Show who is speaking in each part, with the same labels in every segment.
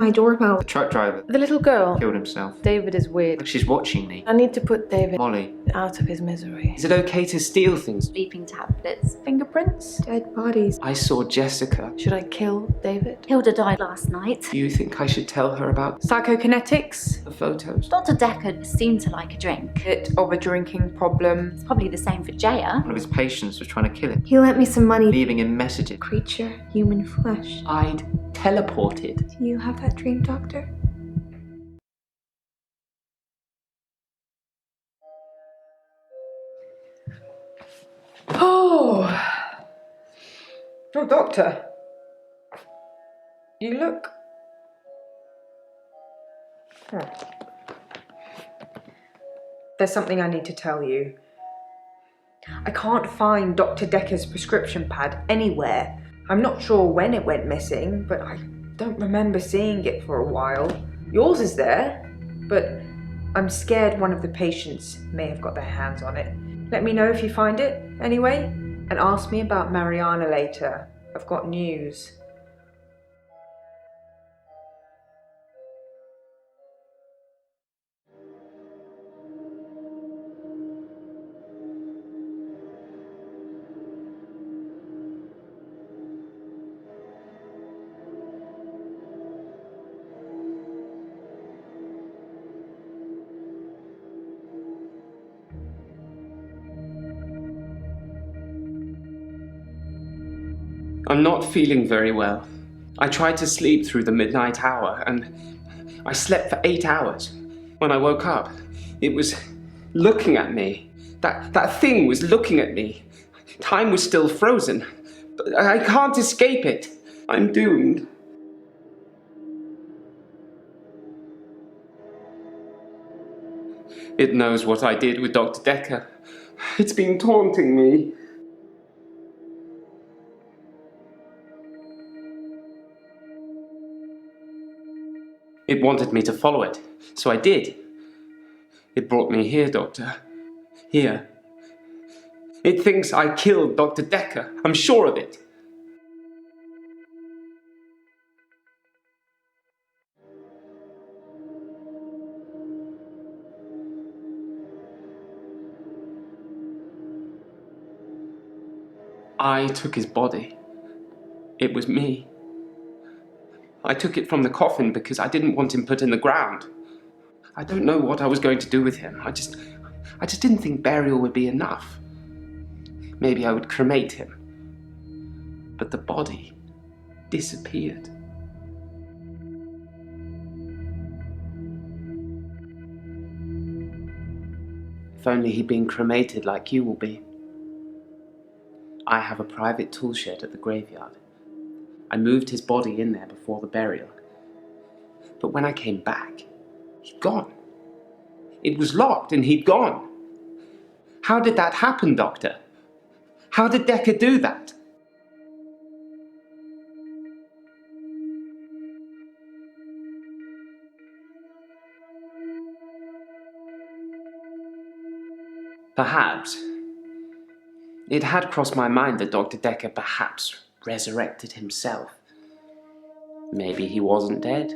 Speaker 1: My doorbell.
Speaker 2: The truck driver
Speaker 3: The little girl.
Speaker 2: killed himself.
Speaker 3: David is weird.
Speaker 2: Like she's watching me.
Speaker 3: I need to put David
Speaker 2: Molly,
Speaker 3: out of his misery.
Speaker 2: is it okay to steal things?
Speaker 4: Sleeping tablets.
Speaker 3: Fingerprints?
Speaker 1: Dead bodies.
Speaker 2: I saw Jessica.
Speaker 3: Should I kill David?
Speaker 4: Hilda died last night.
Speaker 2: Do you think I should tell her about
Speaker 3: Psychokinetics?
Speaker 2: the photos?
Speaker 4: Dr. Dekker seemed to like a drink.
Speaker 3: Bit of a drinking problem.
Speaker 4: It's probably the same for Jaya.
Speaker 2: One of his patients was trying to kill him,
Speaker 1: He lent me some money.
Speaker 2: leaving him messages.
Speaker 1: Creature, human flesh.
Speaker 2: I'd teleported.
Speaker 1: Do you have that dream, Doctor?
Speaker 3: Oh, Doctor. You look... There's something I need to tell you. I can't find Dr. Dekker's prescription pad anywhere. I'm not sure when it went missing, but I don't remember seeing it for a while. Yours is there, but I'm scared one of the patients may have got their hands on it. Let me know if you find it, anyway, and ask me about Mariana later. I've got news.
Speaker 5: I'm not feeling very well. I tried to sleep through the midnight hour, and I slept for 8 hours. When I woke up, it was looking at me. That thing was looking at me. Time was still frozen. But I can't escape it. I'm doomed. It knows what I did with Dr. Dekker. It's been taunting me. It wanted me to follow it, so I did. It brought me here, Doctor. Here. It thinks I killed Dr. Dekker. I'm sure of it. I took his body. It was me. I took it from the coffin because I didn't want him put in the ground. I don't know what I was going to do with him. I just didn't think burial would be enough. Maybe I would cremate him. But the body disappeared. If only he'd been cremated like you will be. I have a private tool shed at the graveyard. I moved his body in there before the burial. But when I came back, he'd gone. It was locked and he'd gone. How did that happen, Doctor? How did Dekker do that? Perhaps. It had crossed my mind that Dr. Dekker perhaps resurrected himself. Maybe he wasn't dead,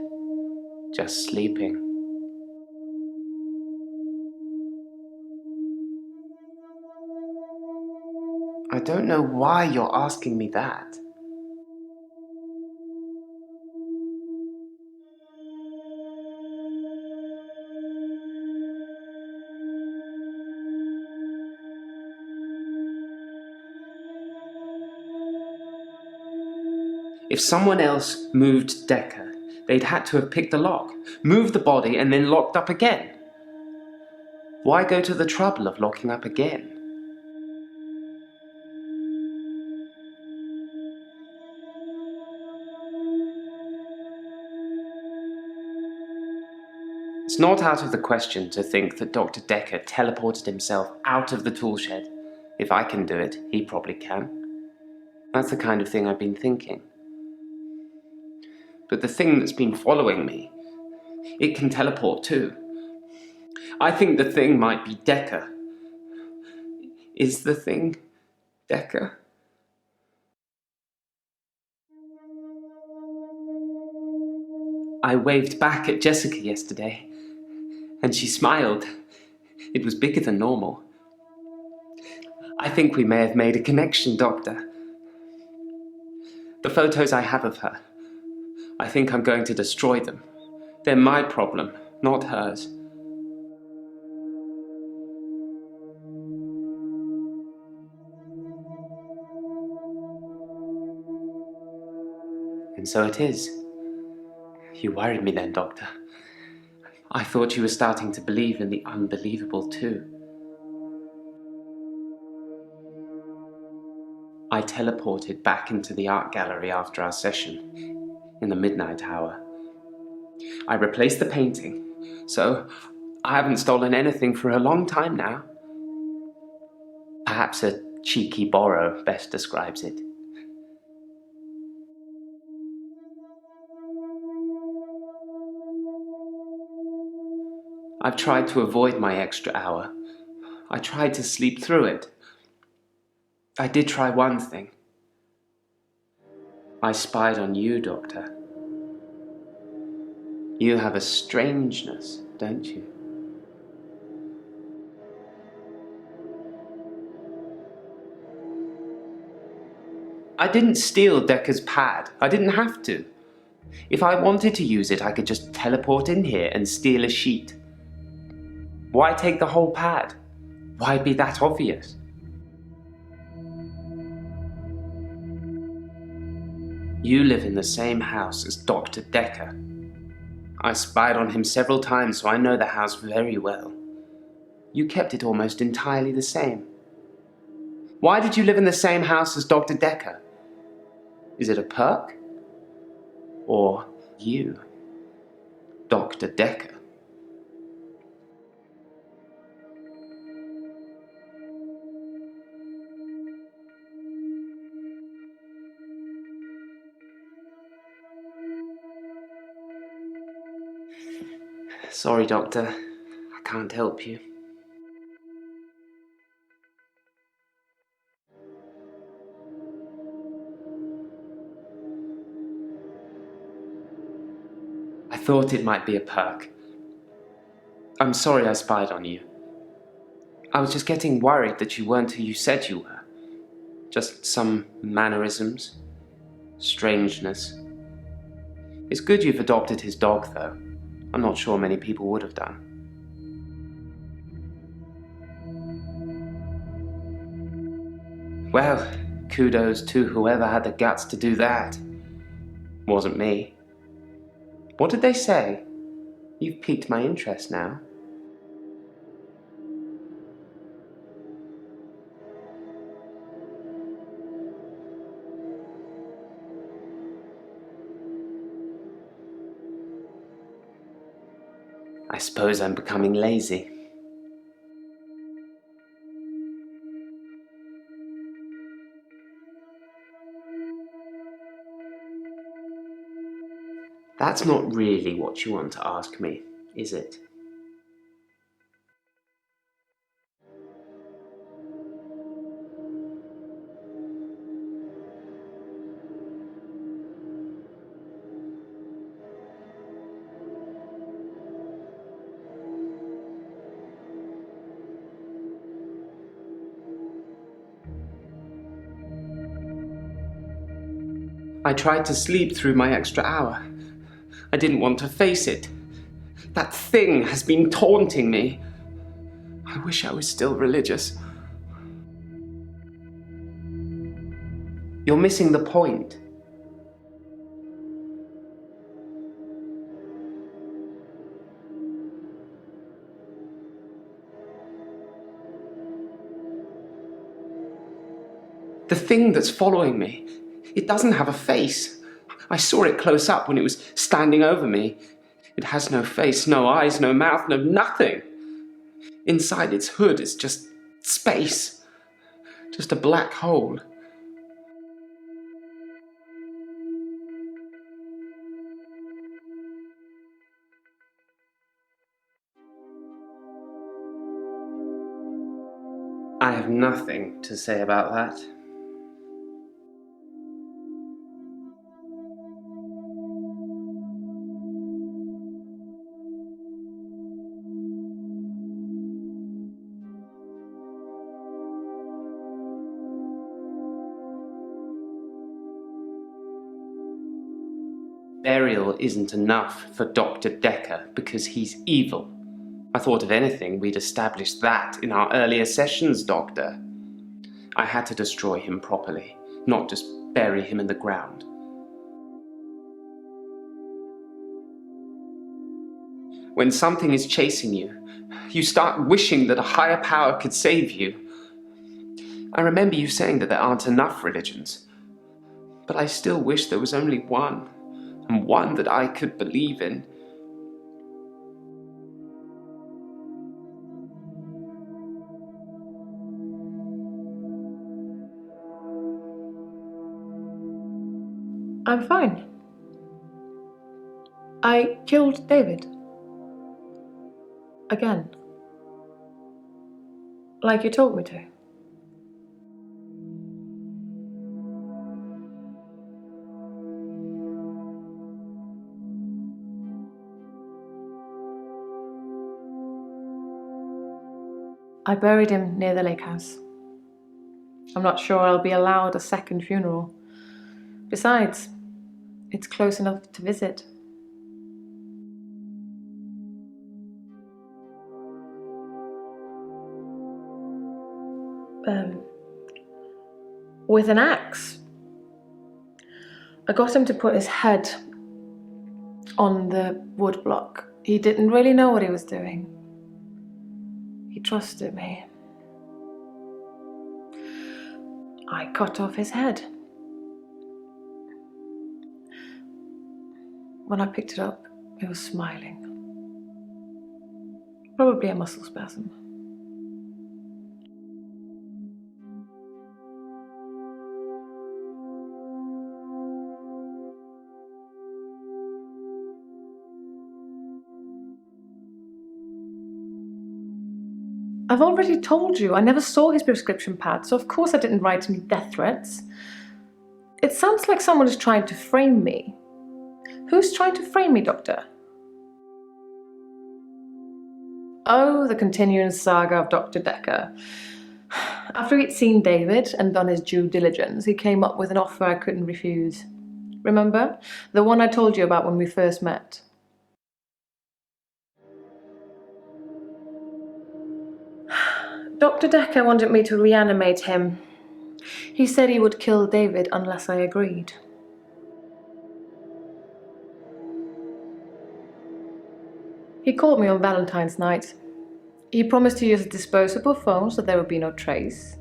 Speaker 5: just sleeping. I don't know why you're asking me that. If someone else moved Dekker, they'd had to have picked the lock, moved the body, and then locked up again. Why go to the trouble of locking up again? It's not out of the question to think that Dr. Dekker teleported himself out of the tool shed. If I can do it, he probably can. That's the kind of thing I've been thinking. But the thing that's been following me, it can teleport too. I think the thing might be Dekker. Is the thing Dekker? I waved back at Jessica yesterday, and she smiled. It was bigger than normal. I think we may have made a connection, Doctor. The photos I have of her, I think I'm going to destroy them. They're my problem, not hers. And so it is. You worried me then, Doctor. I thought you were starting to believe in the unbelievable too. I teleported back into the art gallery after our session, in the midnight hour. I replaced the painting, so I haven't stolen anything for a long time now. Perhaps a cheeky borrow best describes it. I've tried to avoid my extra hour. I tried to sleep through it. I did try one thing. I spied on you, Doctor. You have a strangeness, don't you? I didn't steal Dekker's pad. I didn't have to. If I wanted to use it, I could just teleport in here and steal a sheet. Why take the whole pad? Why be that obvious? You live in the same house as Dr. Dekker. I spied on him several times, so I know the house very well. You kept it almost entirely the same. Why did you live in the same house as Dr. Dekker? Is it a perk? Or you, Dr. Dekker? Sorry, Doctor. I can't help you. I thought it might be a perk. I'm sorry I spied on you. I was just getting worried that you weren't who you said you were. Just some mannerisms, strangeness. It's good you've adopted his dog, though. I'm not sure many people would have done. Well, kudos to whoever had the guts to do that. Wasn't me. What did they say? You've piqued my interest now. I suppose I'm becoming lazy. That's not really what you want to ask me, is it? I tried to sleep through my extra hour. I didn't want to face it. That thing has been taunting me. I wish I was still religious. You're missing the point. The thing that's following me, it doesn't have a face. I saw it close up when it was standing over me. It has no face, no eyes, no mouth, no nothing. Inside its hood is just space. Just a black hole. I have nothing to say about that. Burial isn't enough for Dr. Dekker because he's evil. I thought if anything, we'd established that in our earlier sessions, Doctor. I had to destroy him properly, not just bury him in the ground. When something is chasing you, you start wishing that a higher power could save you. I remember you saying that there aren't enough religions, but I still wish there was only one, and one that I could believe in.
Speaker 6: I'm fine. I killed David. Again. Like you told me to. I buried him near the lake house. I'm not sure I'll be allowed a second funeral. Besides, it's close enough to visit. With an axe. I got him to put his head on the wood block. He didn't really know what he was doing. He trusted me. I cut off his head. When I picked it up, it was smiling. Probably a muscle spasm. I've already told you, I never saw his prescription pad, so of course I didn't write any death threats. It sounds like someone is trying to frame me. Who's trying to frame me, Doctor? Oh, the continuing saga of Dr. Dekker. After he'd seen David and done his due diligence, he came up with an offer I couldn't refuse. Remember? The one I told you about when we first met. Dr. Dekker wanted me to reanimate him. He said he would kill David unless I agreed. He called me on Valentine's night. He promised to use a disposable phone so there would be no trace.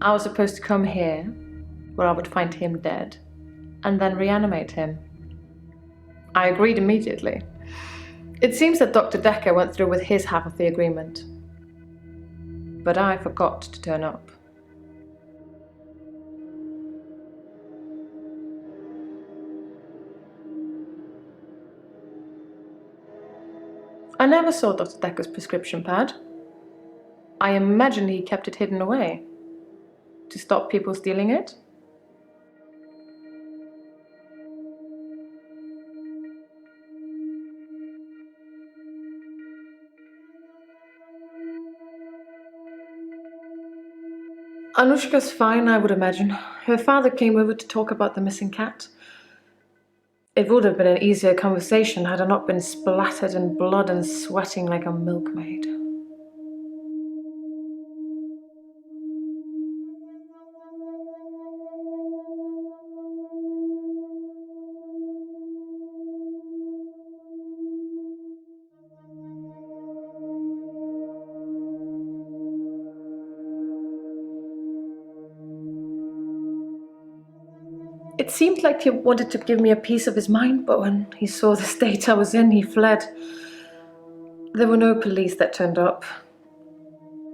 Speaker 6: I was supposed to come here, where I would find him dead, and then reanimate him. I agreed immediately. It seems that Dr. Dekker went through with his half of the agreement. But I forgot to turn up. I never saw Dr. Dekker's prescription pad. I imagine he kept it hidden away. To stop people stealing it? Anushka's fine, I would imagine. Her father came over to talk about the missing cat. It would have been an easier conversation had I not been splattered in blood and sweating like a milkmaid. It seemed like he wanted to give me a piece of his mind, but when he saw the state I was in, he fled. There were no police that turned up.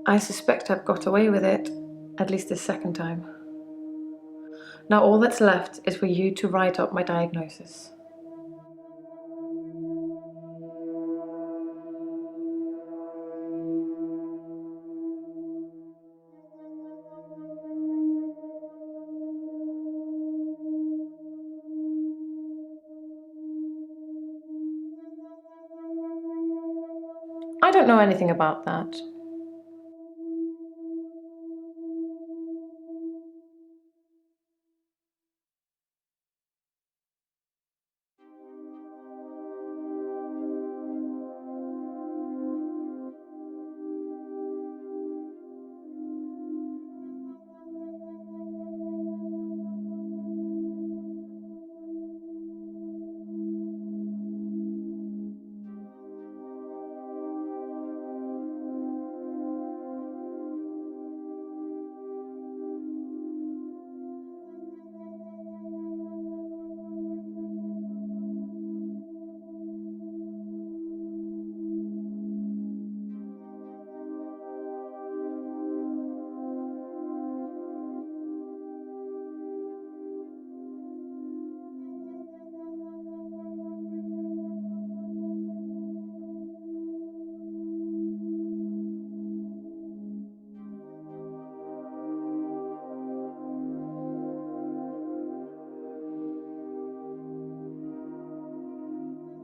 Speaker 6: I suspect I've got away with it, at least this second time. Now all that's left is for you to write up my diagnosis. I don't know anything about that.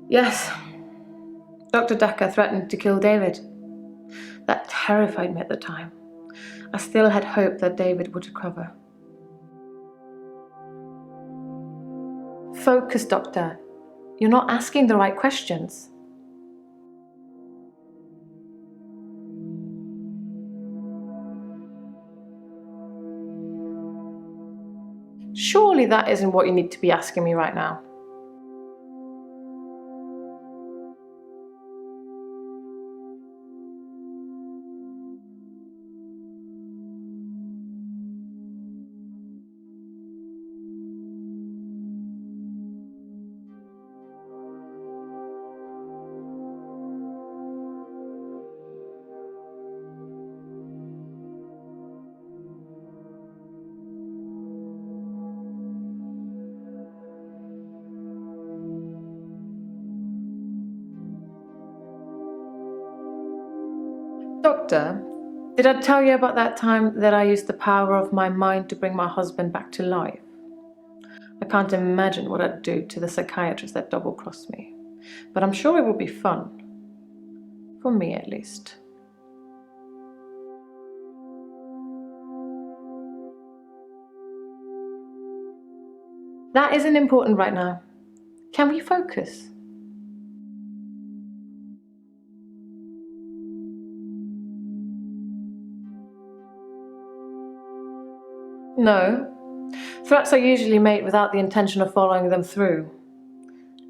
Speaker 6: Yes, Dr. Dekker threatened to kill David. That terrified me at the time. I still had hope that David would recover. Focus, Doctor. You're not asking the right questions. Surely that isn't what you need to be asking me right now. Doctor, did I tell you about that time that I used the power of my mind to bring my husband back to life? I can't imagine what I'd do to the psychiatrist that double-crossed me, but I'm sure it would be fun. For me, at least. That isn't important right now. Can we focus? No. Threats are usually made without the intention of following them through.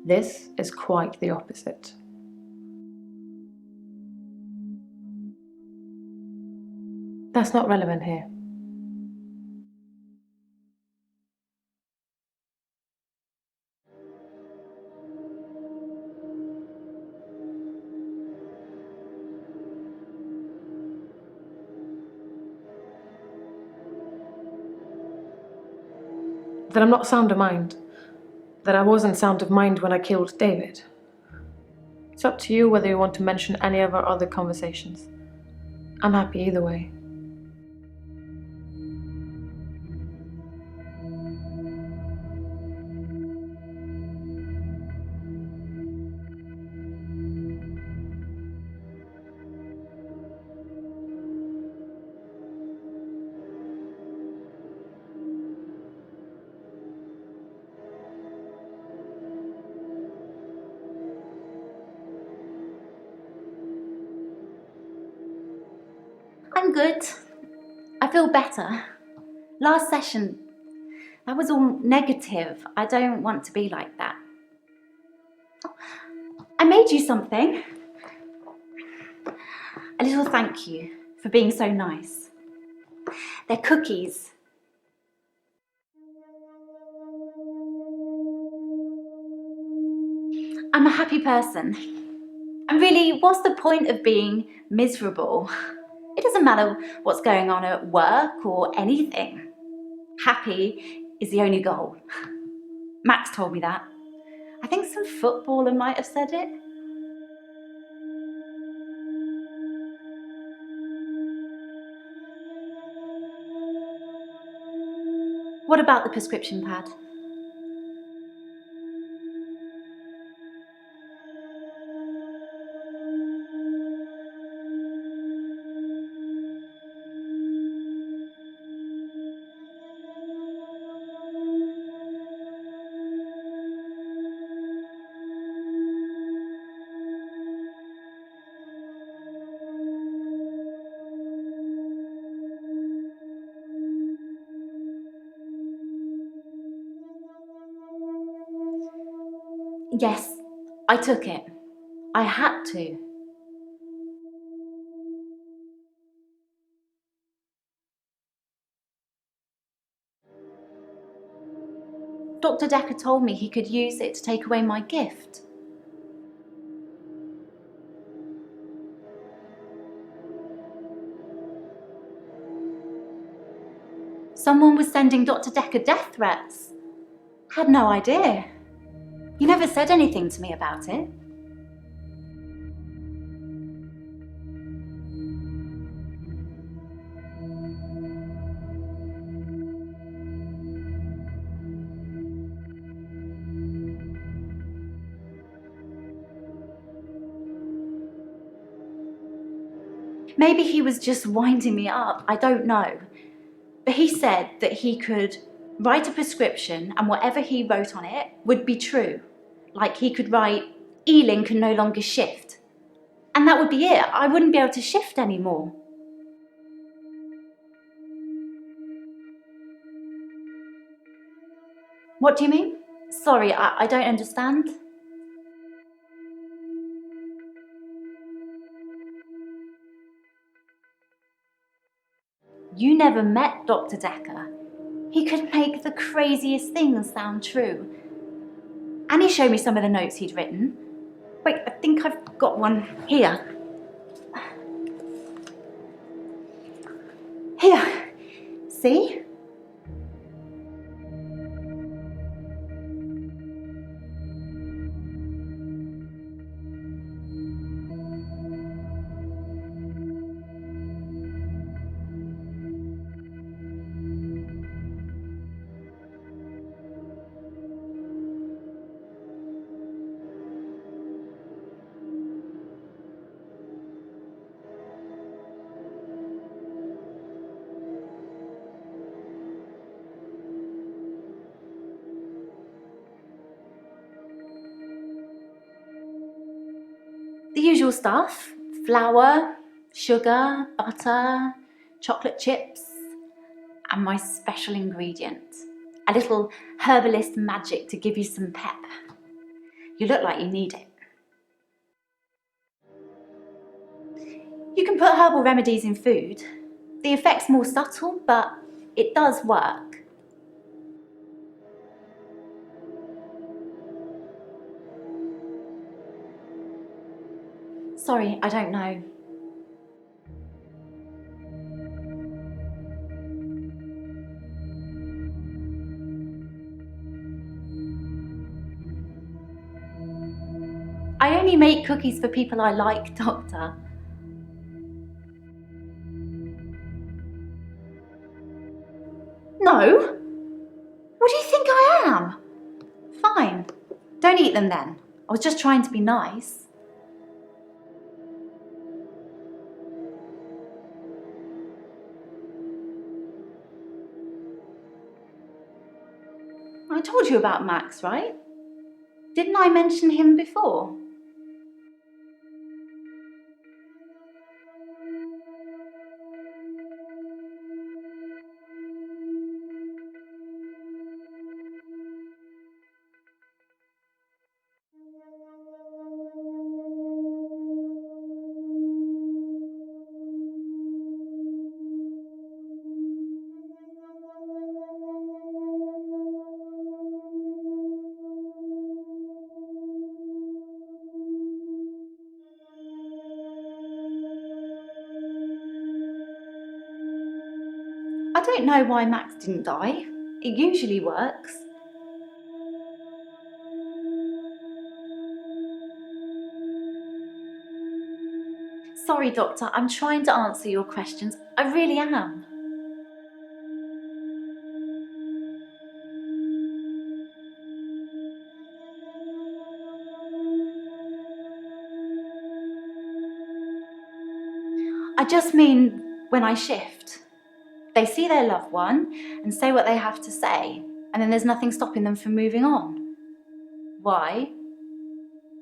Speaker 6: This is quite the opposite. That's not relevant here. That I'm not sound of mind. That I wasn't sound of mind when I killed David. It's up to you whether you want to mention any of our other conversations. I'm happy either way.
Speaker 4: I'm good. I feel better. Last session, that was all negative. I don't want to be like that. Oh, I made you something. A little thank you for being so nice. They're cookies. I'm a happy person. And really, what's the point of being miserable? It doesn't matter what's going on at work or anything. Happy is the only goal. Max told me that. I think some footballer might have said it. What about the prescription pad? Yes, I took it. I had to. Dr. Dekker told me he could use it to take away my gift. Someone was sending Dr. Dekker death threats. Had no idea. He never said anything to me about it. Maybe he was just winding me up, I don't know. But he said that he could write a prescription and whatever he wrote on it would be true. Like he could write, Ealing can no longer shift. And that would be it. I wouldn't be able to shift anymore. What do you mean? Sorry, I don't understand. You never met Dr. Dekker. He could make the craziest things sound true. And he showed me some of the notes he'd written. Wait, I think I've got one here. Here, see? The usual stuff, flour, sugar, butter, chocolate chips, and my special ingredient, a little herbalist magic to give you some pep. You look like you need it. You can put herbal remedies in food. The effect's more subtle, but it does work. Sorry, I don't know. I only make cookies for people I like, Doctor. No? What do you think I am? Fine. Don't eat them then. I was just trying to be nice. I told you about Max, right? Didn't I mention him before? I don't know why Max didn't die. It usually works. Sorry, Doctor, I'm trying to answer your questions. I really am. I just mean when I shift. They see their loved one and say what they have to say, and then there's nothing stopping them from moving on. Why?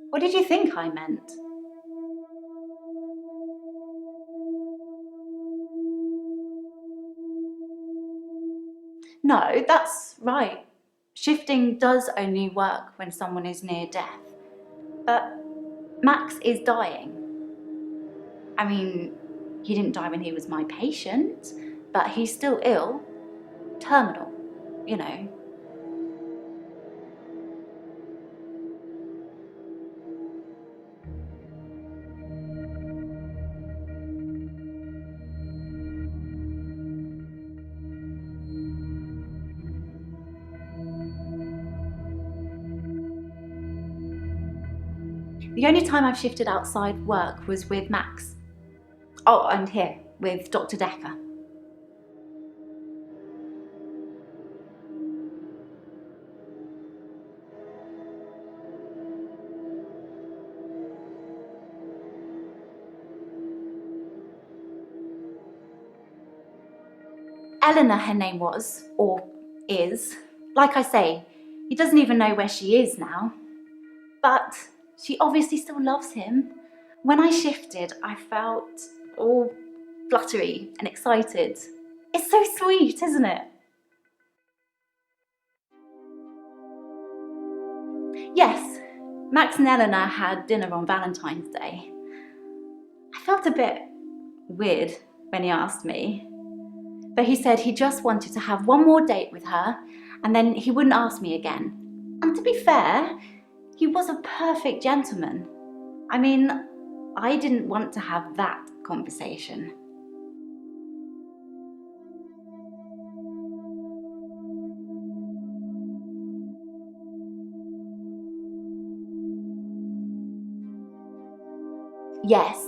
Speaker 4: What did you think I meant? No, that's right. Shifting does only work when someone is near death. But Max is dying. I mean, he didn't die when he was my patient, but he's still ill. Terminal, you know. The only time I've shifted outside work was with Max. Oh, and here, with Dr. Dekker. Eleanor, her name was, or is. Like I say, he doesn't even know where she is now. But she obviously still loves him. When I shifted, I felt all fluttery and excited. It's so sweet, isn't it? Yes, Max and Eleanor had dinner on Valentine's Day. I felt a bit weird when he asked me, but he said he just wanted to have one more date with her and then he wouldn't ask me again. And to be fair, he was a perfect gentleman. I mean, I didn't want to have that conversation. Yes,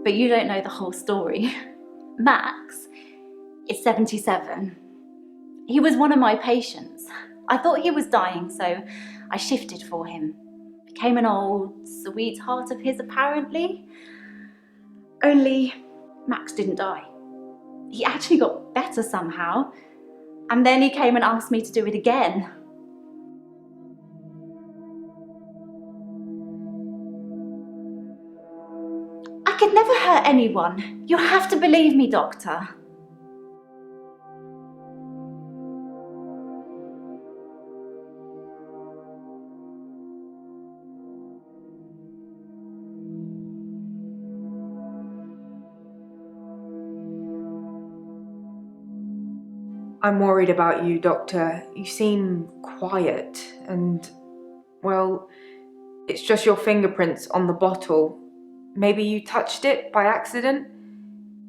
Speaker 4: but you don't know the whole story. Max is 77. He was one of my patients. I thought he was dying, so I shifted for him. Became an old sweetheart of his, apparently. Only Max didn't die. He actually got better somehow. And then he came and asked me to do it again. I could never hurt anyone. You have to believe me, Doctor.
Speaker 3: I'm worried about you, Doctor. You seem quiet and, well, it's just your fingerprints on the bottle. Maybe you touched it by accident?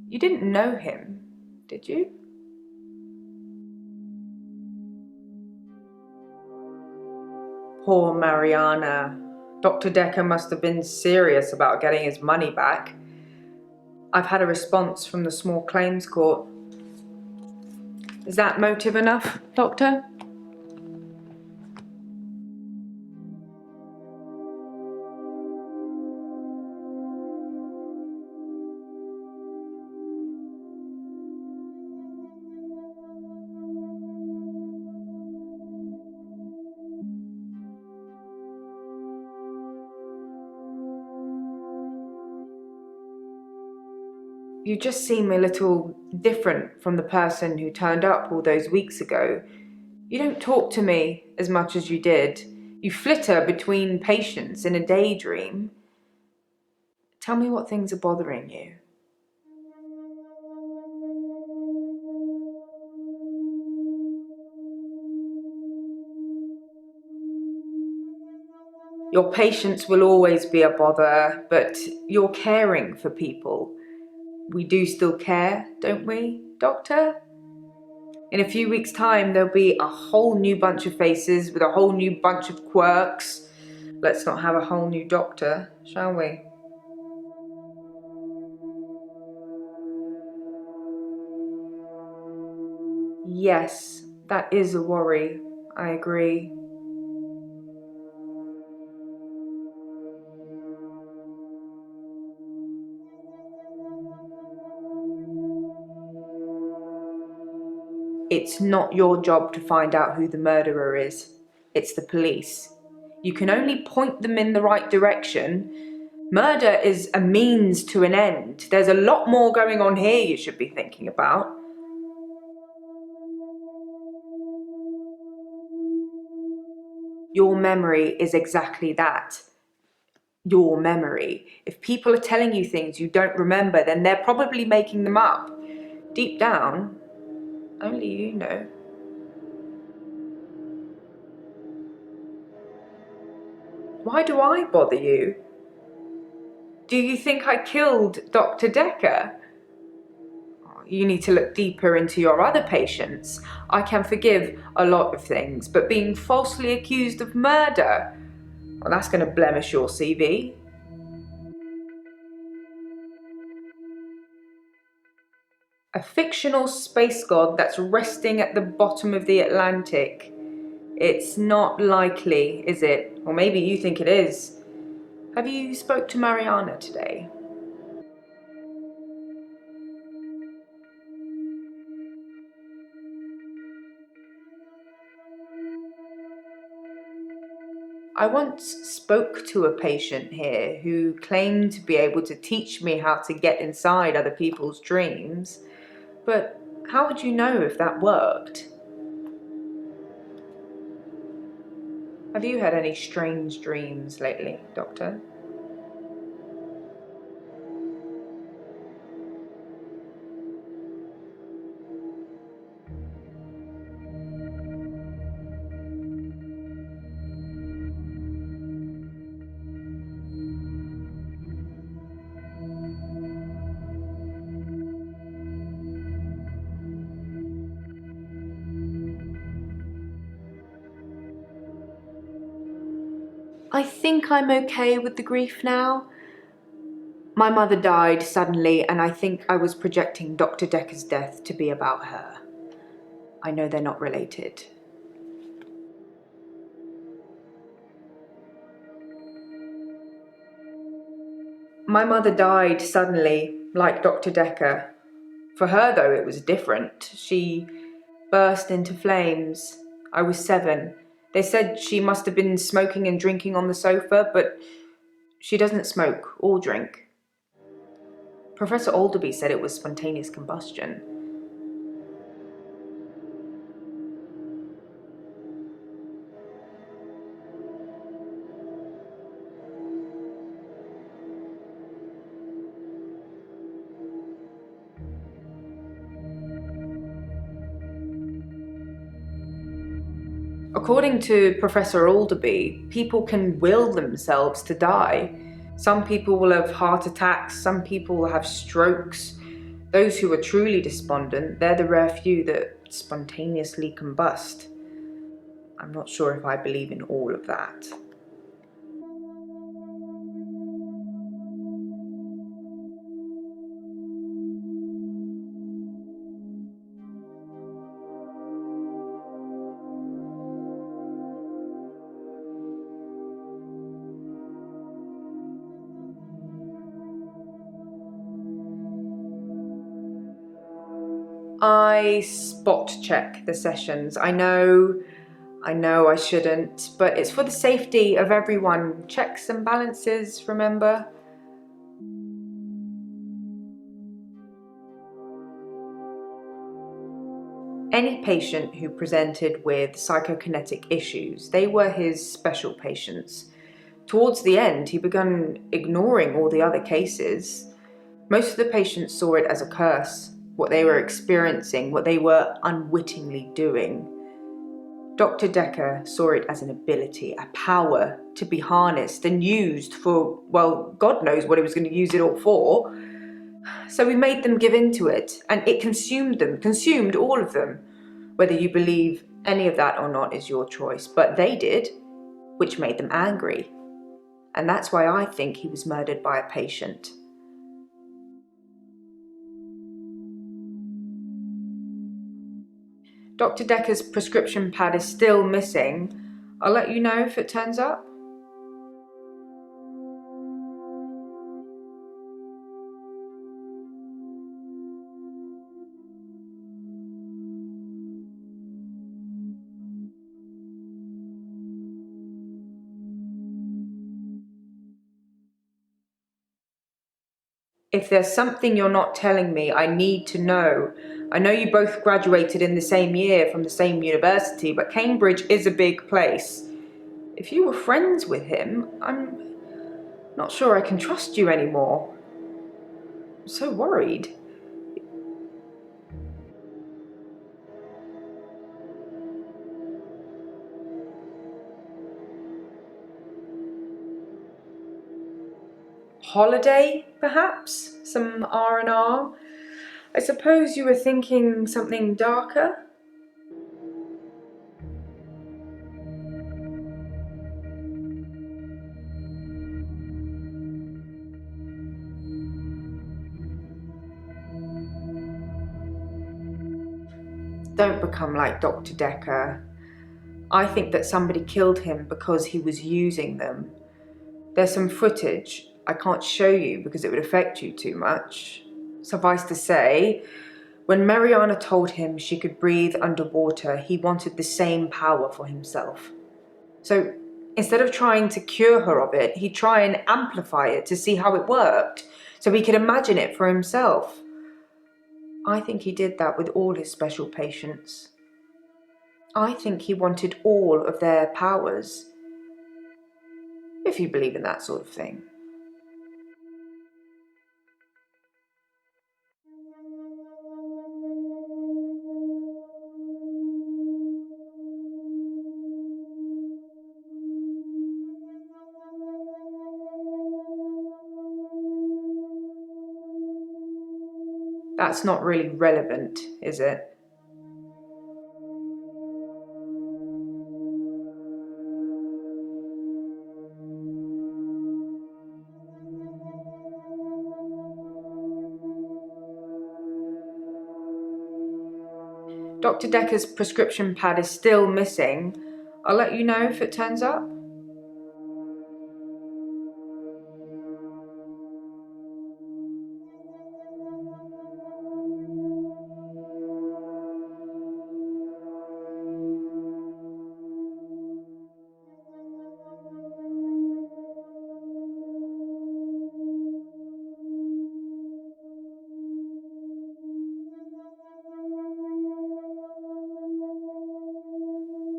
Speaker 3: You didn't know him, did you? Poor Mariana. Dr. Dekker must have been serious about getting his money back. I've had a response from the small claims court. Is that motive enough, Doctor? You just seem a little different from the person who turned up all those weeks ago. You don't talk to me as much as you did. You flitter between patients in a daydream. Tell me what things are bothering you. Your patients will always be a bother, but you're caring for people. We do still care, don't we, Doctor? In a few weeks' time, there'll be a whole new bunch of faces with a whole new bunch of quirks. Let's not have a whole new doctor, shall we? Yes, that is a worry. I agree. It's not your job to find out who the murderer is. It's the police. You can only point them in the right direction. Murder is a means to an end. There's a lot more going on here you should be thinking about. Your memory is exactly that. Your memory. If people are telling you things you don't remember, then they're probably making them up. Deep down, only you know. Why do I bother you? Do you think I killed Dr. Dekker? You need to look deeper into your other patients. I can forgive a lot of things, but being falsely accused of murder, well, that's going to blemish your CV. A fictional space god that's resting at the bottom of the Atlantic. It's not likely, is it? Or maybe you think it is. Have you spoke to Mariana today? I once spoke to a patient here who claimed to be able to teach me how to get inside other people's dreams, but how would you know if that worked? Have you had any strange dreams lately, Doctor? I think I'm okay with the grief now. My mother died suddenly, and I think I was projecting Dr. Dekker's death to be about her. I know they're not related. My mother died suddenly, like Dr. Dekker. For her, though, it was different. She burst into flames. I was 7. They said she must have been smoking and drinking on the sofa, but she doesn't smoke or drink. Professor Alderby said it was spontaneous combustion. According to Professor Alderby, people can will themselves to die. Some people will have heart attacks, some people will have strokes. Those who are truly despondent, they're the rare few that spontaneously combust. I'm not sure if I believe in all of that. I spot check the sessions. I know I shouldn't, but it's for the safety of everyone. Checks and balances, remember? Any patient who presented with psychokinetic issues, they were his special patients. Towards the end, he began ignoring all the other cases. Most of the patients saw it as a curse, what they were experiencing, what they were unwittingly doing. Dr. Dekker saw it as an ability, a power to be harnessed and used for, well, God knows what he was going to use it all for. So he made them give in to it, and it consumed them, consumed all of them. Whether you believe any of that or not is your choice, but they did, which made them angry. And that's why I think he was murdered by a patient. Dr. Dekker's prescription pad is still missing. I'll let you know if it turns up. If there's something you're not telling me, I need to know. I know you both graduated in the same year from the same university, but Cambridge is a big place. If you were friends with him, I'm not sure I can trust you anymore. I'm so worried. Holiday, perhaps? Some R&R? I suppose you were thinking something darker? Don't become like Dr. Dekker. I think that somebody killed him because he was using them. There's some footage I can't show you because it would affect you too much. Suffice to say, when Mariana told him she could breathe underwater, he wanted the same power for himself. So Instead of trying to cure her of it, he'd try and amplify it to see how it worked, so he could imagine it for himself. I think he did that with all his special patients. I think he wanted all of their powers, if you believe in that sort of thing. That's not really relevant, is it? Dr. Dekker's prescription pad is still missing. I'll let you know if it turns up.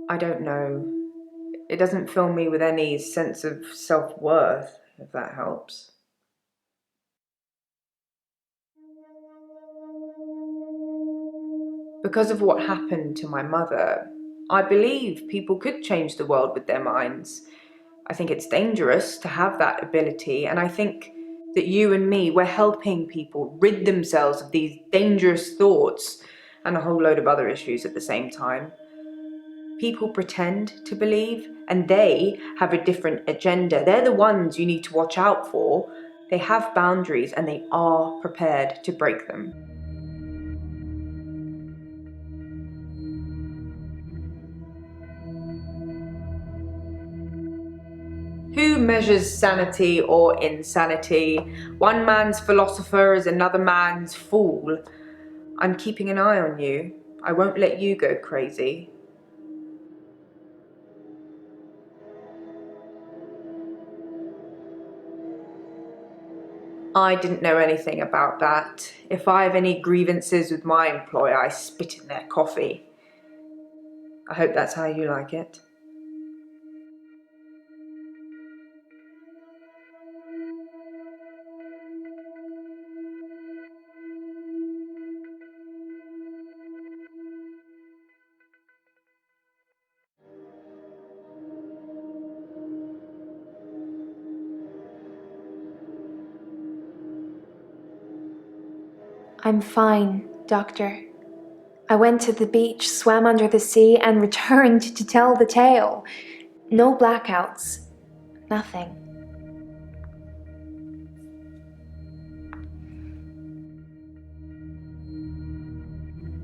Speaker 3: I don't know. It doesn't fill me with any sense of self-worth, if that helps. Because of what happened to my mother, I believe people could change the world with their minds. I think it's dangerous to have that ability, and I think that you and me, we're helping people rid themselves of these dangerous thoughts and a whole load of other issues at the same time. People pretend to believe, and they have a different agenda. They're the ones you need to watch out for. They have boundaries, and they are prepared to break them. Who measures sanity or insanity? One man's philosopher is another man's fool. I'm keeping an eye on you. I won't let you go crazy. I didn't know anything about that. If I have any grievances with my employer, I spit in their coffee. I hope that's how you like it.
Speaker 1: I'm fine, Doctor. I went to the beach, swam under the sea, and returned to tell the tale. No blackouts. Nothing.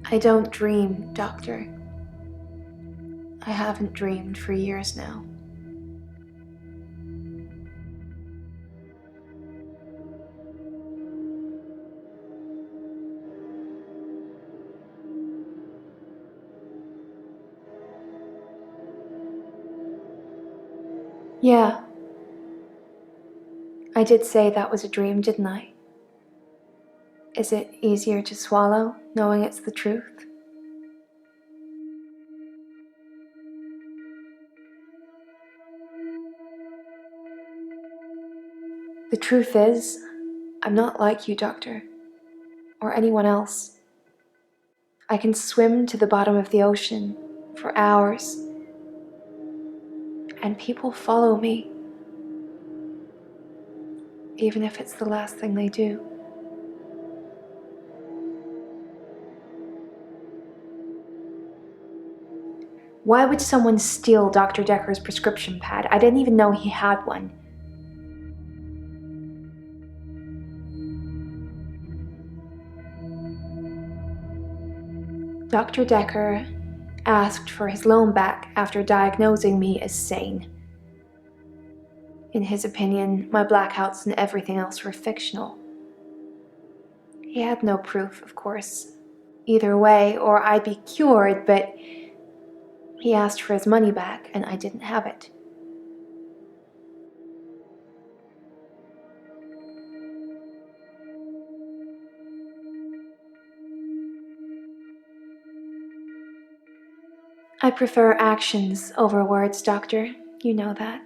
Speaker 1: I don't dream, Doctor. I haven't dreamed for years now. Yeah. I did say that was a dream, didn't I? Is it easier to swallow, knowing it's the truth? The truth is, I'm not like you, Doctor, or anyone else. I can swim to the bottom of the ocean for hours, and people follow me, even if it's the last thing they do. Why would someone steal Dr. Dekker's prescription pad? I didn't even know he had one. Dr. Dekker asked for his loan back after diagnosing me as sane. In his opinion, my blackouts and everything else were fictional. He had no proof, of course, either way, or I'd be cured, but he asked for his money back and I didn't have it. I prefer actions over words, Doctor. You know that.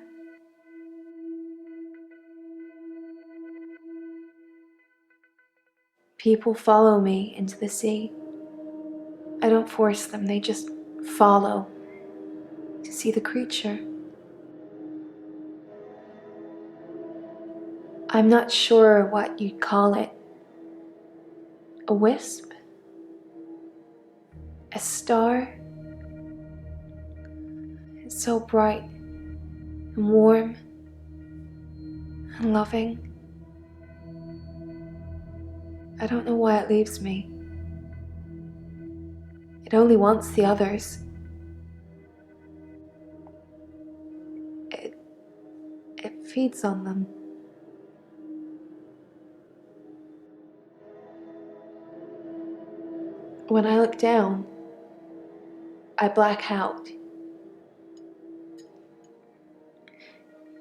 Speaker 1: People follow me into the sea. I don't force them, they just follow to see the creature. I'm not sure what you'd call it. A wisp? A star? It's so bright and warm and loving. I don't know why it leaves me. It only wants the others. It feeds on them. When I look down, I black out.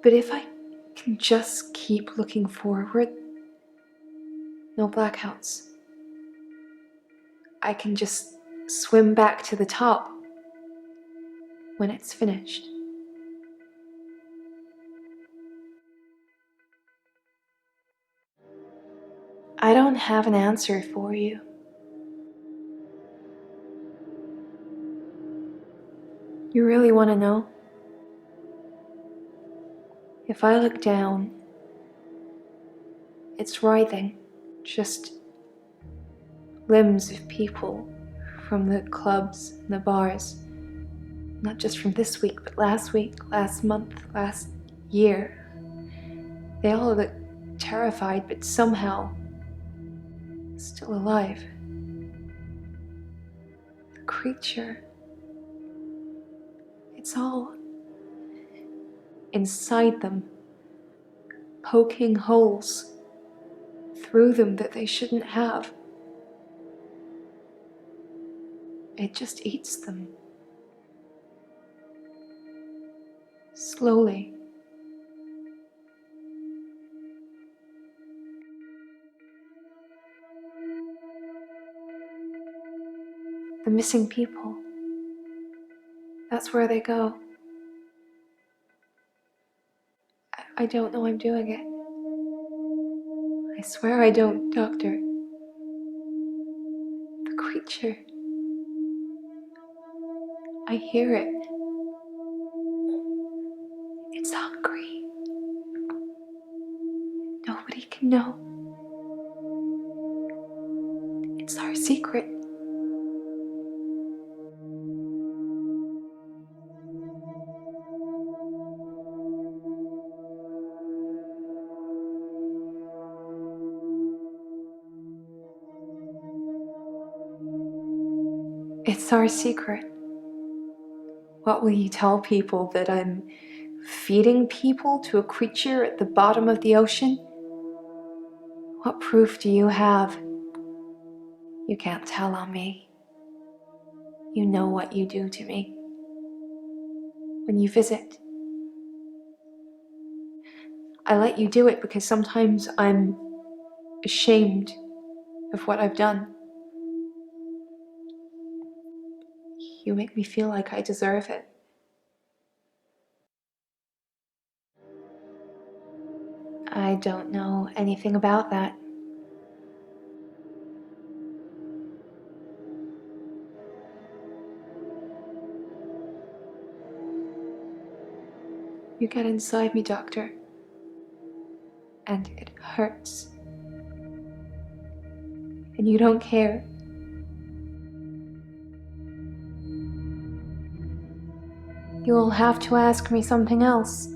Speaker 1: But if I can just keep looking forward, no blackouts. I can just swim back to the top when it's finished. I don't have an answer for you. You really want to know? If I look down, it's writhing, just limbs of people from the clubs and the bars. Not just from this week, but last week, last month, last year. They all look terrified, but somehow still alive. The creature, it's all inside them, poking holes through them that they shouldn't have. It just eats them. Slowly. The missing people. That's where they go. I don't know I'm doing it. I swear I don't, Doctor. The creature. I hear it. It's hungry. Nobody can know. It's our secret. It's our secret. What will you tell people, that I'm feeding people to a creature at the bottom of the ocean? What proof do you have? You can't tell on me. You know what you do to me. When you visit, I let you do it because sometimes I'm ashamed of what I've done. You make me feel like I deserve it. I don't know anything about that. You get inside me, Doctor, and it hurts. And you don't care. You'll have to ask me something else.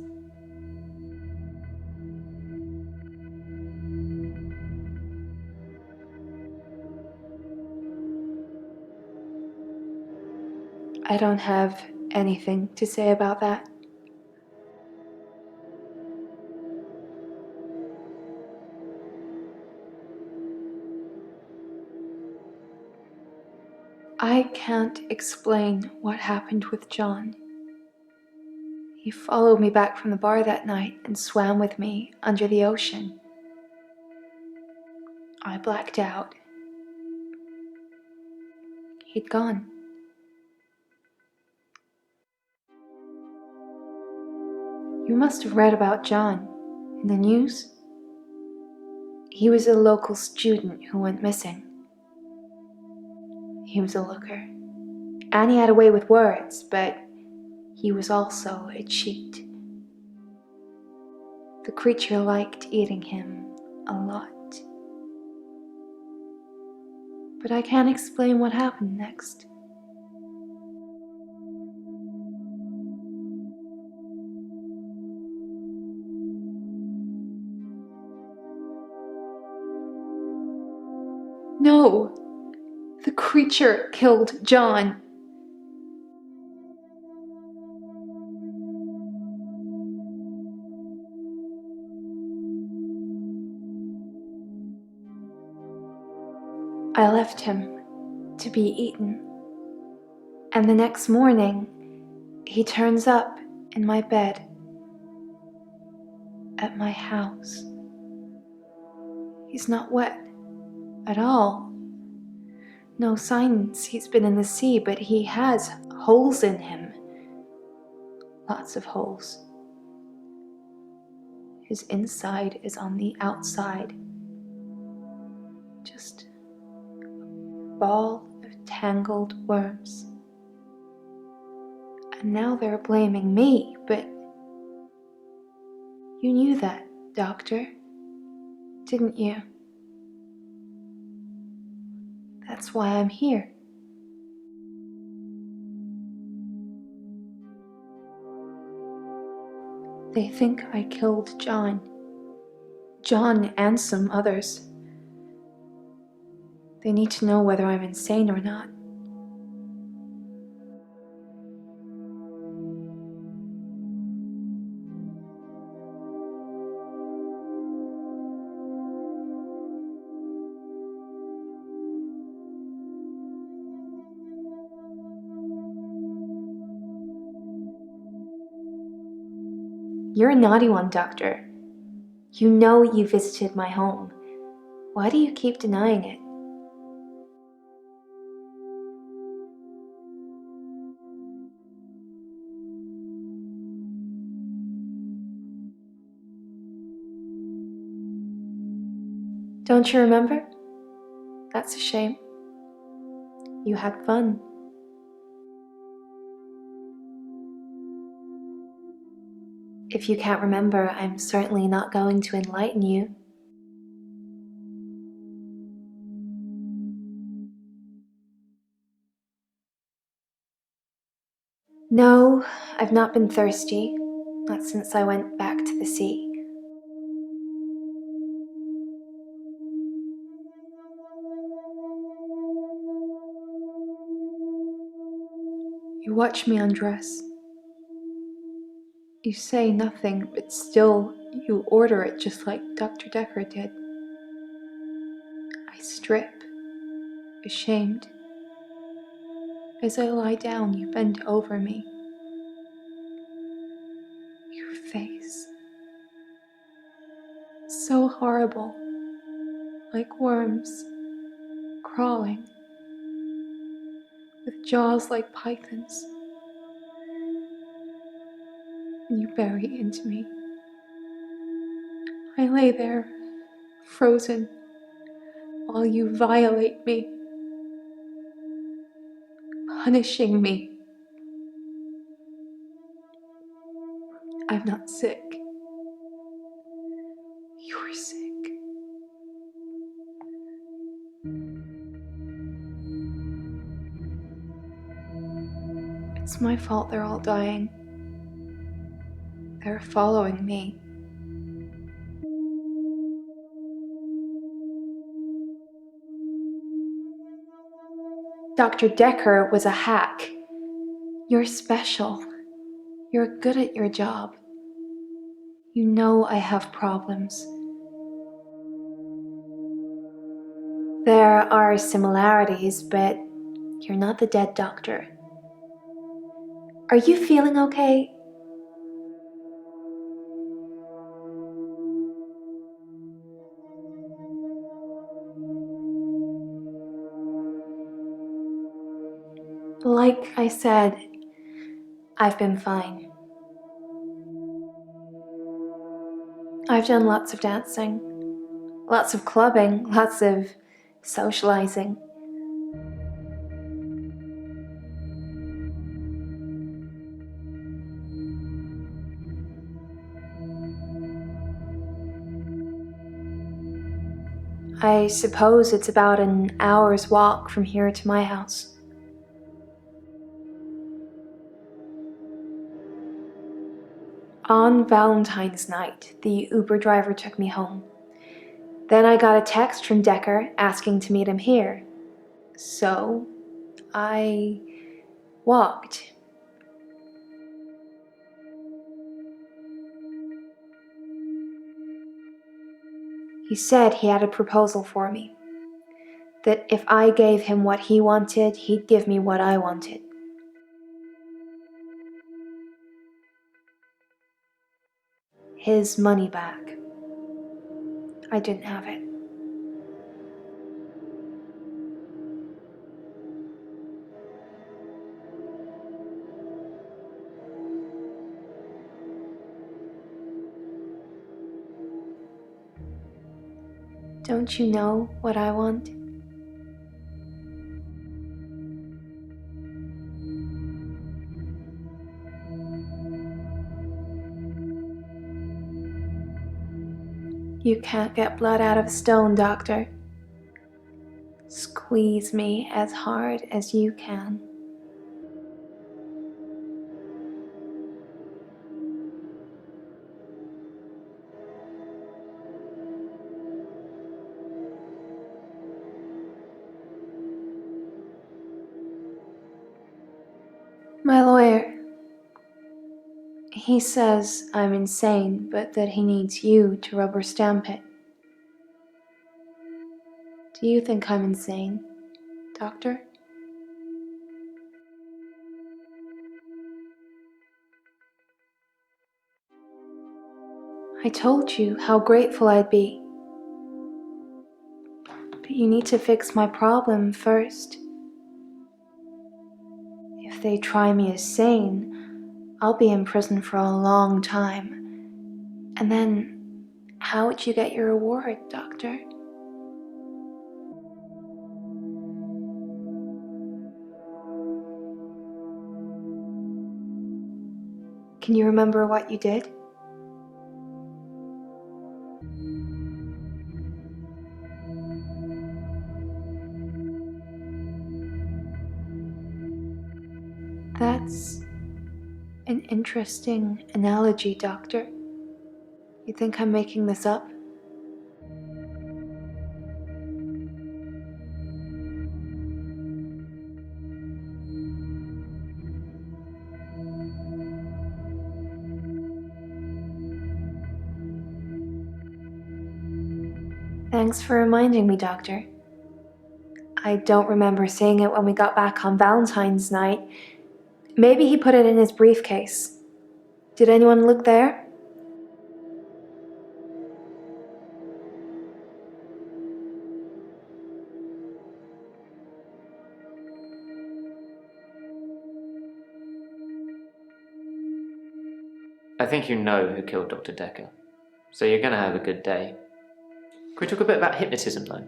Speaker 1: I don't have anything to say about that. I can't explain what happened with John. He followed me back from the bar that night and swam with me under the ocean. I blacked out. He'd gone. You must have read about John in the news. He was a local student who went missing. He was a looker, and he had a way with words, but he was also a cheat. The creature liked eating him a lot. But I can't explain what happened next. No! The creature killed John. I left him to be eaten. And the next morning, he turns up in my bed at my house. He's not wet at all. No signs he's been in the sea, but he has holes in him. Lots of holes. His inside is on the outside. Just a ball of tangled worms. And now they're blaming me, but you knew that, Doctor, didn't you? That's why I'm here. They think I killed John. John and some others. They need to know whether I'm insane or not. You're a naughty one, Doctor. You know you visited my home. Why do you keep denying it? Don't you remember? That's a shame. You had fun. If you can't remember, I'm certainly not going to enlighten you. No, I've not been thirsty. Not since I went back to the sea. You watch me undress. You say nothing, but still you order it just like Dr. Dekker did. I strip, ashamed. As I lie down, you bend over me. Your face. So horrible. Like worms. Crawling. With jaws like pythons. And you bury into me. I lay there, frozen, while you violate me. Punishing me. I'm not sick. You're sick. It's my fault they're all dying. They're following me. Dr. Dekker was a hack. You're special. You're good at your job. You know I have problems. There are similarities, but you're not the dead doctor. Are you feeling okay? Like I said, I've been fine. I've done lots of dancing, lots of clubbing, lots of socializing. I suppose it's about an hour's walk from here to my house. On Valentine's night, the Uber driver took me home. Then I got a text from Dekker asking to meet him here. So I walked. He said he had a proposal for me. That if I gave him what he wanted, he'd give me what I wanted. His money back. I didn't have it. Don't you know what I want? You can't get blood out of a stone, Doctor. Squeeze me as hard as you can. My lawyer, he says I'm insane, but that he needs you to rubber stamp it. Do you think I'm insane, Doctor? I told you how grateful I'd be. But you need to fix my problem first. If they try me as sane, I'll be in prison for a long time. And then, how would you get your reward, Doctor? Can you remember what you did? That's an interesting analogy, Doctor. You think I'm making this up? Thanks for reminding me, Doctor. I don't remember seeing it when we got back on Valentine's night. Maybe he put it in his briefcase. Did anyone look there?
Speaker 2: I think you know who killed Dr. Dekker, so you're gonna have a good day. Can we talk a bit about hypnotism, though?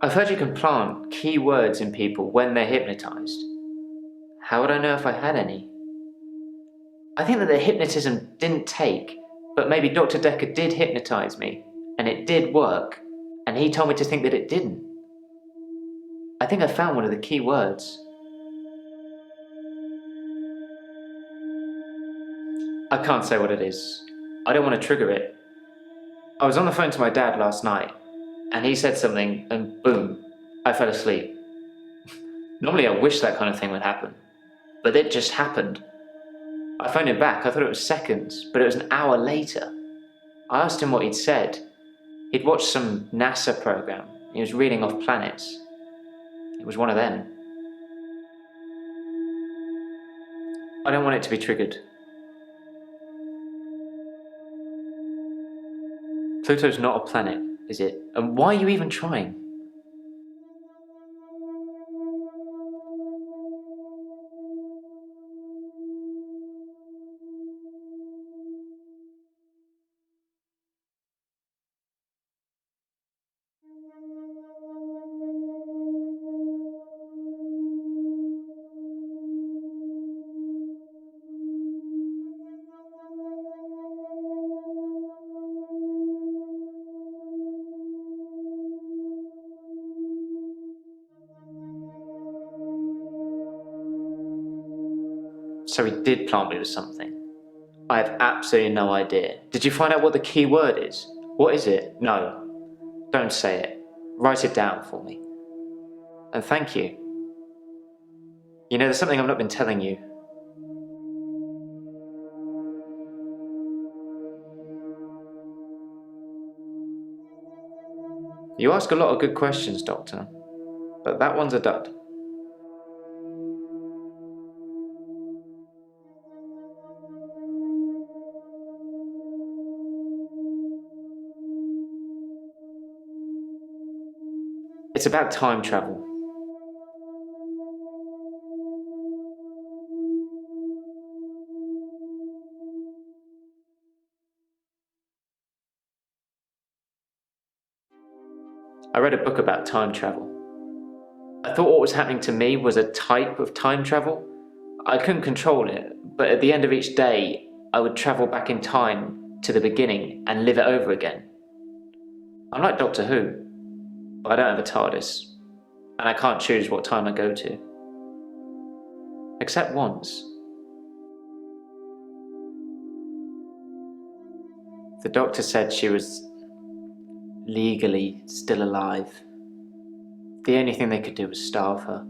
Speaker 2: I've heard you can plant key words in people when they're hypnotized. How would I know if I had any? I think that the hypnotism didn't take, but maybe Dr. Dekker did hypnotize me, and it did work, and he told me to think that it didn't. I think I found one of the key words. I can't say what it is. I don't want to trigger it. I was on the phone to my dad last night, and he said something, and boom, I fell asleep. Normally I wish that kind of thing would happen, but it just happened. I phoned him back. I thought it was seconds, but it was an hour later. I asked him what he'd said. He'd watched some NASA program. He was reading off planets. It was one of them. I don't want it to be triggered. Pluto's not a planet, is it? And why are you even trying? So he did plant me with something. I have absolutely no idea. Did you find out what the key word is? What is it? No. Don't say it. Write it down for me. And thank you. You know, there's something I've not been telling you. You ask a lot of good questions, Doctor, but that one's a dud. It's about time travel. I read a book about time travel. I thought what was happening to me was a type of time travel. I couldn't control it, but at the end of each day, I would travel back in time to the beginning and live it over again. I'm like Doctor Who, but I don't have a TARDIS, and I can't choose what time I go to. Except once. The doctor said she was legally still alive. The only thing they could do was starve her.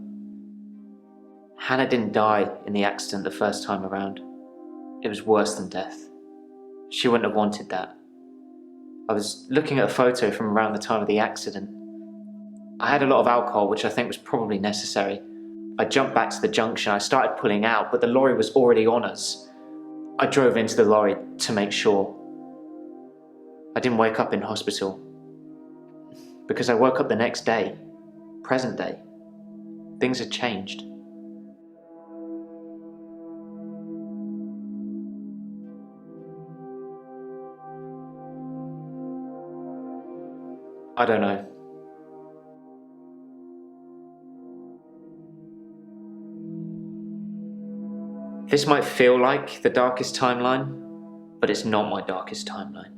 Speaker 2: Hannah didn't die in the accident the first time around. It was worse than death. She wouldn't have wanted that. I was looking at a photo from around the time of the accident. I had a lot of alcohol, which I think was probably necessary. I jumped back to the junction. I started pulling out, but the lorry was already on us. I drove into the lorry to make sure. I didn't wake up in hospital, because I woke up the next day, present day. Things had changed. I don't know. This might feel like the darkest timeline, but it's not my darkest timeline.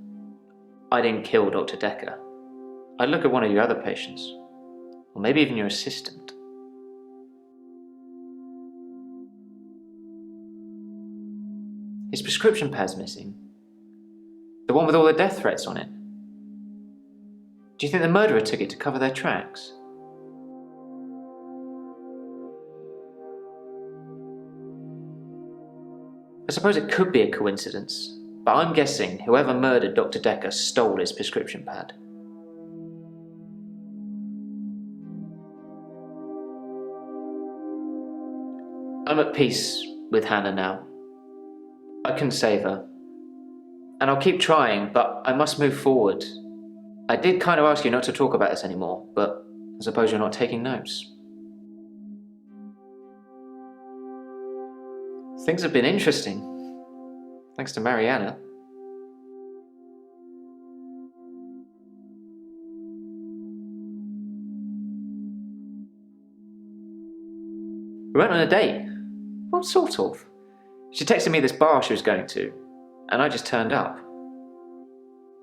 Speaker 2: I didn't kill Dr. Dekker. I'd look at one of your other patients, or maybe even your assistant. His prescription pad's missing. The one with all the death threats on it. Do you think the murderer took it to cover their tracks? I suppose it could be a coincidence, but I'm guessing whoever murdered Dr. Dekker stole his prescription pad. I'm at peace with Hannah now. I can save her. And I'll keep trying, but I must move forward. I did kind of ask you not to talk about this anymore, but I suppose you're not taking notes. Things have been interesting, thanks to Mariana. We went on a date. Well, sort of. She texted me this bar she was going to, and I just turned up.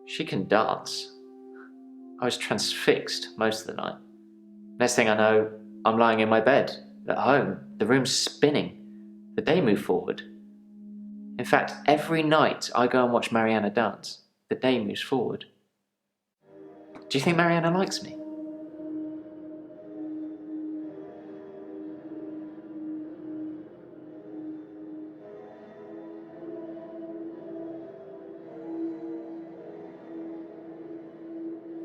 Speaker 2: She can dance. I was transfixed most of the night. Next thing I know, I'm lying in my bed, at home. The room's spinning. The day moved forward. In fact, every night I go and watch Mariana dance, the day moves forward. Do you think Mariana likes me?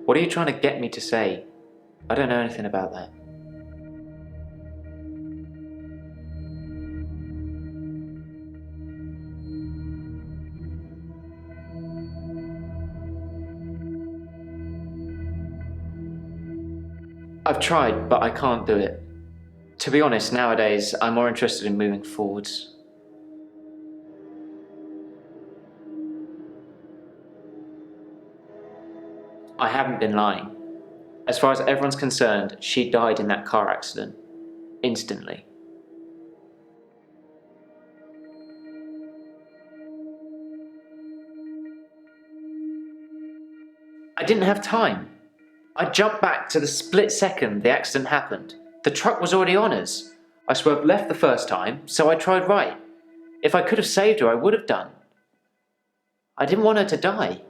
Speaker 2: What are you trying to get me to say? I don't know anything about that. I've tried, but I can't do it. To be honest, nowadays, I'm more interested in moving forwards. I haven't been lying. As far as everyone's concerned, she died in that car accident. Instantly. I didn't have time. I jumped back to the split second the accident happened. The truck was already on us. I swerved left the first time, so I tried right. If I could have saved her, I would have done. I didn't want her to die.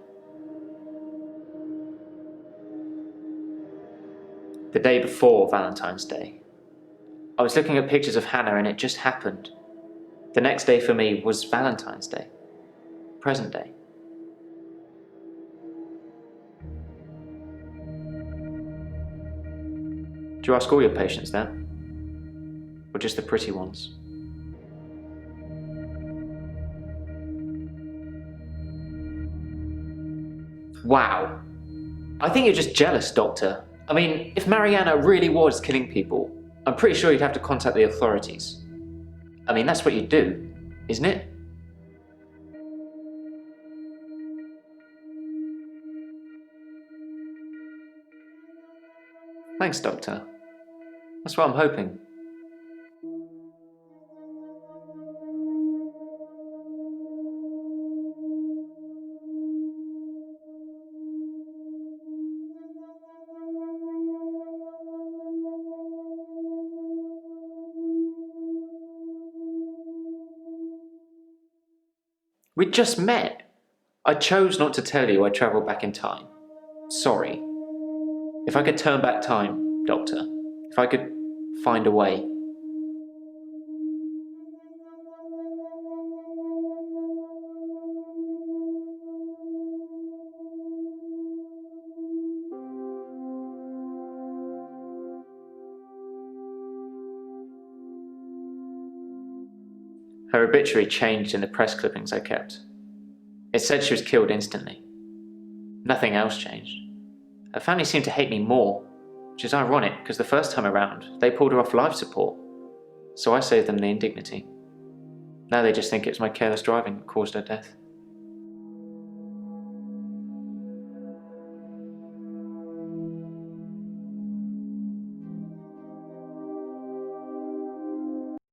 Speaker 2: The day before Valentine's Day, I was looking at pictures of Hannah and it just happened. The next day for me was Valentine's Day. Present day. Do you ask all your patients that? Or just the pretty ones? Wow. I think you're just jealous, Doctor. I mean, if Mariana really was killing people, I'm pretty sure you'd have to contact the authorities. I mean, that's what you do, isn't it? Thanks, Doctor. That's what I'm hoping. We just met. I chose not to tell you I travelled back in time. Sorry. If I could turn back time, Doctor, if I could find a way. Her obituary changed in the press clippings I kept. It said she was killed instantly. Nothing else changed. Her family seemed to hate me more, which is ironic because the first time around, they pulled her off life support. So I saved them the indignity. Now they just think it was my careless driving that caused her death.